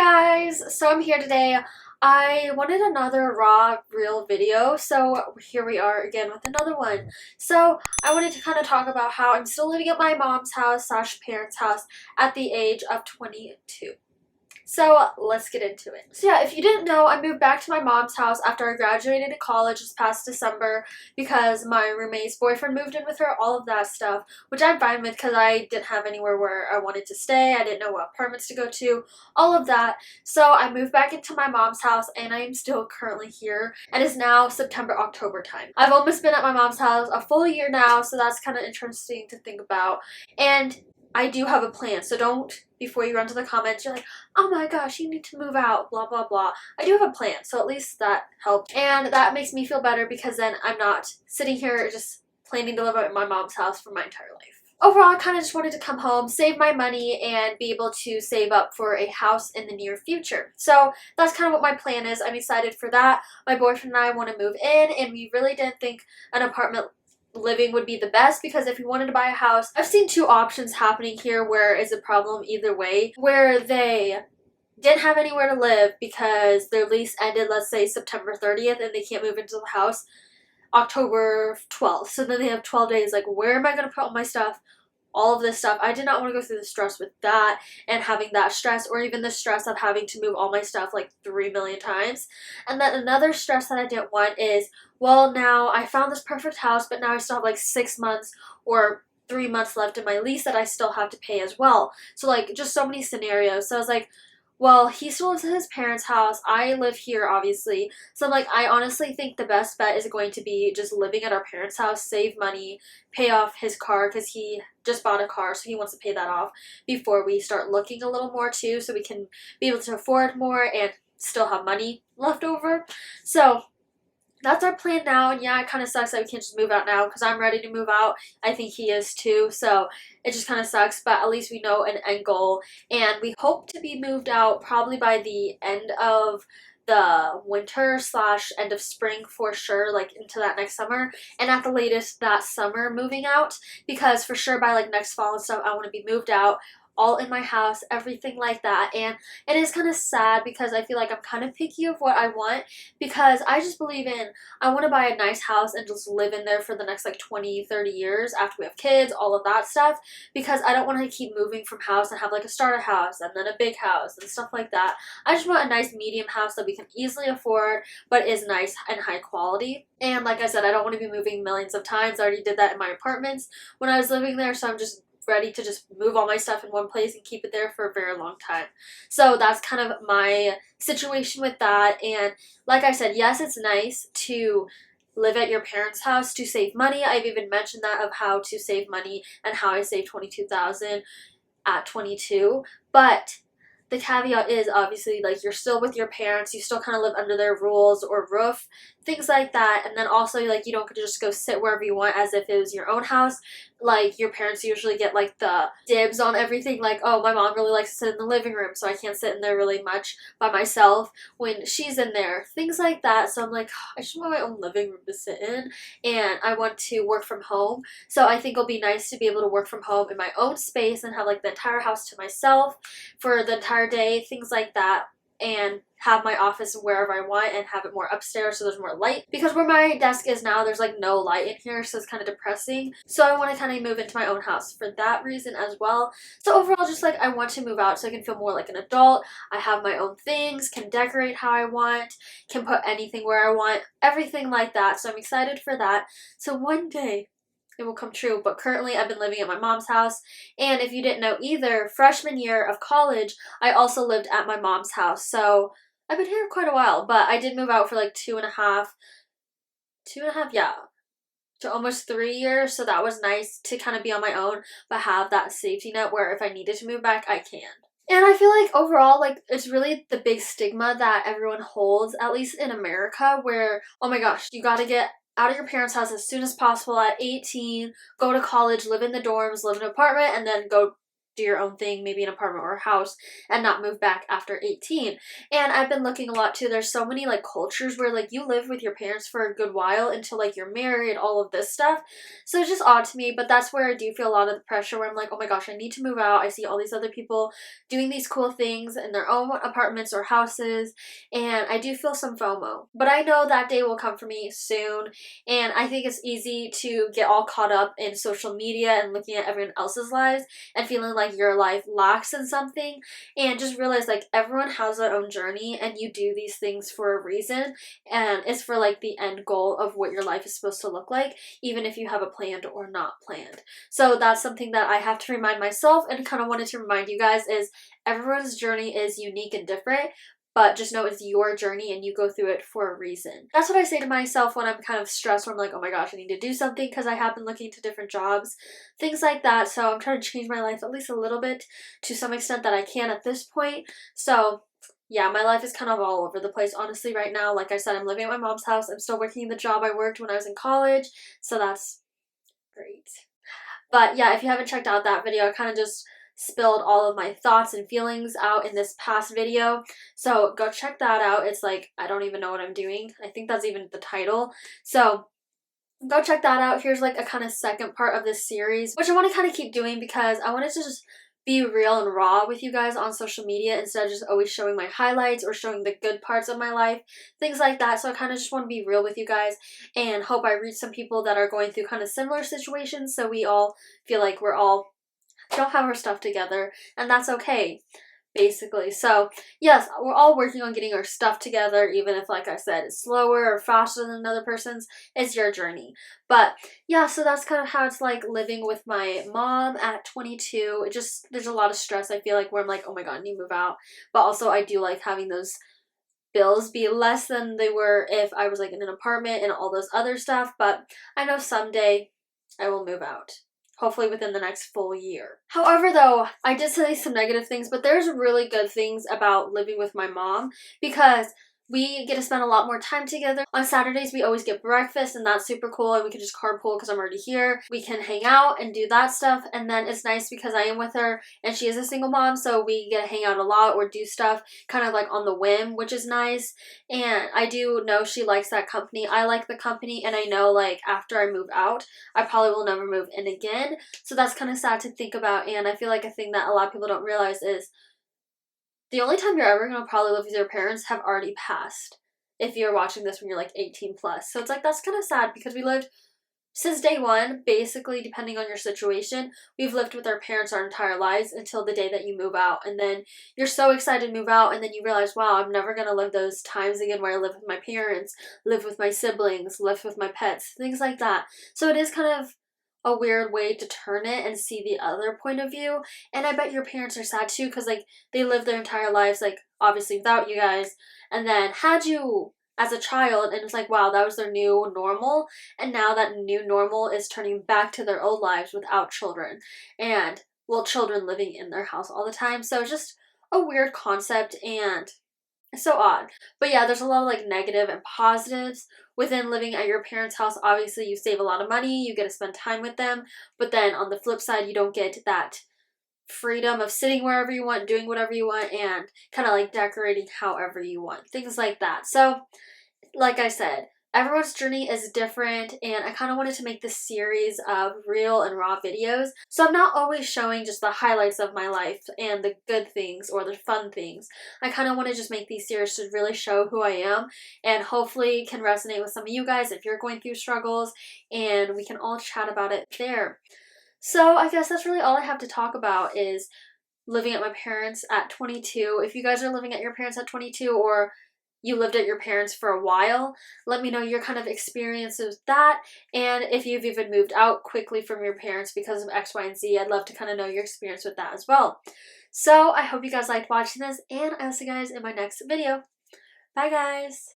guys, so I'm here today. I wanted another raw real video, so here we are again with another one. So I wanted to kind of talk about how I'm still living at my mom's house / parents' house at the age of 22. So let's get into it. So yeah, if you didn't know, I moved back to my mom's house after I graduated college this past December because my roommate's boyfriend moved in with her, all of that stuff, which I'm fine with because I didn't have anywhere where I wanted to stay. I didn't know what apartments to go to, all of that. So I moved back into my mom's house and I am still currently here. And it's now September, October time. I've almost been at my mom's house a full year now, so that's kind of interesting to think about. And I do have a plan, so don't, before you run to the comments, you're like, oh my gosh, you need to move out, blah, blah, blah. I do have a plan, so at least that helped. And that makes me feel better because then I'm not sitting here just planning to live at my mom's house for my entire life. Overall, I kind of just wanted to come home, save my money, and be able to save up for a house in the near future. So that's kind of what my plan is. I'm excited for that. My boyfriend and I want to move in, and we really didn't think an apartment living would be the best because if you wanted to buy a house, I've seen two options happening here where it's a problem either way, where they didn't have anywhere to live because their lease ended, let's say September 30th, and they can't move into the house October 12th. So then they have 12 days, like, where am I going to put all my stuff? All of this stuff. I did not want to go through the stress with that and having that stress, or even the stress of having to move all my stuff like 3 million times. And then another stress that I didn't want is, well, now I found this perfect house, but now I still have like 6 months or 3 months left in my lease that I still have to pay as well. So like just so many scenarios. So I was like, well, he still lives at his parents' house. I live here, obviously. So, I'm like, I honestly think the best bet is going to be just living at our parents' house, save money, pay off his car, because he just bought a car, so he wants to pay that off before we start looking a little more, too, so we can be able to afford more and still have money left over. So that's our plan now, and yeah, it kind of sucks that we can't just move out now because I'm ready to move out. I think he is too, so it just kind of sucks, but at least we know an end goal, and we hope to be moved out probably by the end of the winter / end of spring for sure, like into that next summer, and at the latest that summer moving out, because for sure by like next fall and stuff I want to be moved out, all in my house, everything like that. And it is kind of sad because I feel like I'm kind of picky of what I want, because I just believe in, I want to buy a nice house and just live in there for the next like 20-30 years after we have kids, all of that stuff, because I don't want to keep moving from house and have like a starter house and then a big house and stuff like that. I just want a nice medium house that we can easily afford but is nice and high quality. And like I said, I don't want to be moving millions of times. I already did that in my apartments when I was living there, so I'm just ready to just move all my stuff in one place and keep it there for a very long time. So that's kind of my situation with that. And like I said, yes, it's nice to live at your parents' house to save money. I've even mentioned that of how to save money and how I saved $22,000 at 22. But the caveat is obviously like you're still with your parents, you still kind of live under their rules or roof, things like that. And then also like you don't get to just go sit wherever you want as if it was your own house. Like your parents usually get like the dibs on everything, like, oh, my mom really likes to sit in the living room, so I can't sit in there really much by myself when she's in there, things like that. So I'm like, I just want my own living room to sit in, and I want to work from home. So I think it'll be nice to be able to work from home in my own space and have like the entire house to myself for the entire day, things like that, and have my office wherever I want and have it more upstairs so there's more light, because where my desk is now there's like no light in here, so it's kind of depressing. So I want to kind of move into my own house for that reason as well. So overall, just like I want to move out so I can feel more like an adult. I have my own things, can decorate how I want, can put anything where I want, everything like that. So I'm excited for that. So one day it will come true. But currently I've been living at my mom's house, and if you didn't know either, freshman year of college I also lived at my mom's house. So I've been here quite a while, but I did move out for like two and a half, yeah, to almost 3 years. So that was nice to kind of be on my own but have that safety net where if I needed to move back I can. And I feel like overall, like, it's really the big stigma that everyone holds, at least in America, where, oh my gosh, you gotta get out of your parents' house as soon as possible at 18, go to college, live in the dorms, live in an apartment, and then go do your own thing, maybe an apartment or a house, and not move back after 18. And I've been looking a lot too. There's so many like cultures where like you live with your parents for a good while until like you're married, all of this stuff. So it's just odd to me, but that's where I do feel a lot of the pressure where I'm like, oh my gosh, I need to move out. I see all these other people doing these cool things in their own apartments or houses, and I do feel some FOMO. But I know that day will come for me soon, and I think it's easy to get all caught up in social media and looking at everyone else's lives and feeling like your life lacks in something, and just realize like everyone has their own journey and you do these things for a reason, and it's for like the end goal of what your life is supposed to look like, even if you have a planned or not planned. So that's something that I have to remind myself and kind of wanted to remind you guys is everyone's journey is unique and different, but just know it's your journey and you go through it for a reason. That's what I say to myself when I'm kind of stressed, where I'm like, oh my gosh, I need to do something because I have been looking to different jobs, things like that. So I'm trying to change my life at least a little bit to some extent that I can at this point. So yeah, my life is kind of all over the place, honestly, right now. Like I said, I'm living at my mom's house. I'm still working the job I worked when I was in college. So that's great. But yeah, if you haven't checked out that video, I kind of just spilled all of my thoughts and feelings out in this past video. So go check that out. It's like, I don't even know what I'm doing. I think that's even the title. So go check that out. Here's like a kind of second part of this series, which I want to kind of keep doing because I wanted to just be real and raw with you guys on social media instead of just always showing my highlights or showing the good parts of my life, things like that. So I kind of just want to be real with you guys and hope I reach some people that are going through kind of similar situations, so we all feel like we're all don't have our stuff together, and that's okay, basically. So yes, we're all working on getting our stuff together, even if, like I said, it's slower or faster than another person's. It's your journey. But yeah, so that's kind of how it's like living with my mom at 22. It just, there's a lot of stress, I feel like, where I'm like, oh my god, I need to move out. But also I do like having those bills be less than they were if I was like in an apartment and all those other stuff. But I know someday I will move out. Hopefully within the next full year. However, though, I did say some negative things, but there's really good things about living with my mom because we get to spend a lot more time together. On Saturdays, we always get breakfast, and that's super cool, and we can just carpool because I'm already here. We can hang out and do that stuff, and then it's nice because I am with her, and she is a single mom, so we get to hang out a lot or do stuff kind of like on the whim, which is nice. And I do know she likes that company. I like the company, and I know like after I move out, I probably will never move in again. So that's kind of sad to think about, and I feel like a thing that a lot of people don't realize is the only time you're ever going to probably live with your parents have already passed if you're watching this when you're like 18 plus. So it's like, that's kind of sad because we lived since day one, basically, depending on your situation, we've lived with our parents our entire lives until the day that you move out. And then you're so excited to move out, and then you realize, wow, I'm never going to live those times again where I live with my parents, live with my siblings, live with my pets, things like that. So it is kind of a weird way to turn it and see the other point of view. And I bet your parents are sad too because like they lived their entire lives like obviously without you guys, and then had you as a child, and it's like, wow, that was their new normal, and now that new normal is turning back to their old lives without children, and well, children living in their house all the time. So it's just a weird concept, and it's so odd. But yeah, there's a lot of like negative and positives within living at your parents' house. Obviously, you save a lot of money, you get to spend time with them, but then on the flip side, you don't get that freedom of sitting wherever you want, doing whatever you want, and kind of like decorating however you want, things like that. So like I said, everyone's journey is different, and I kind of wanted to make this series of real and raw videos. So I'm not always showing just the highlights of my life and the good things or the fun things. I kind of want to just make these series to really show who I am, and hopefully can resonate with some of you guys if you're going through struggles, and we can all chat about it there. So I guess that's really all I have to talk about is living at my parents at 22. If you guys are living at your parents at 22, or you lived at your parents for a while, let me know your kind of experiences with that, and if you've even moved out quickly from your parents because of X, Y, and Z, I'd love to kind of know your experience with that as well. So I hope you guys liked watching this, and I'll see you guys in my next video. Bye guys!